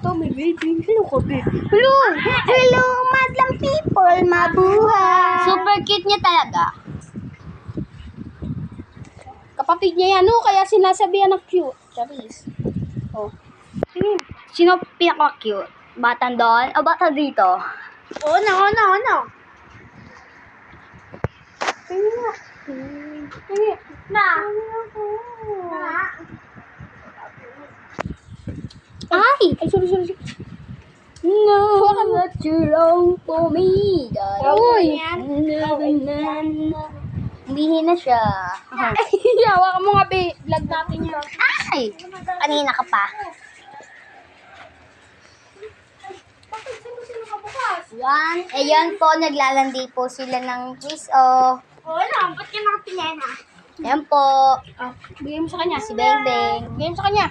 to, may baby. Hello ka, baby. Hello, madlang people, mabuhay. Super cute niya talaga. Kapatid niya yan, no? Kaya sinasabihan ng cute. Charis. Oh. Tingin. Sino pinaka-cute? Batang doon o bata dito? Ano? Tingin nga. Tingin. Na. Ay, sorry. No, what you long for me, Uy. Humihin na siya. Hawakan mo nga, be. Vlog natin yan. Ay! Kanina ka pa. One. Ayan po, naglalandi po sila ng quiz. Ba't ka nakapilena? Ayan po. Bigay mo sa kanya. Si Beng Beng. Bigay mo sa kanya.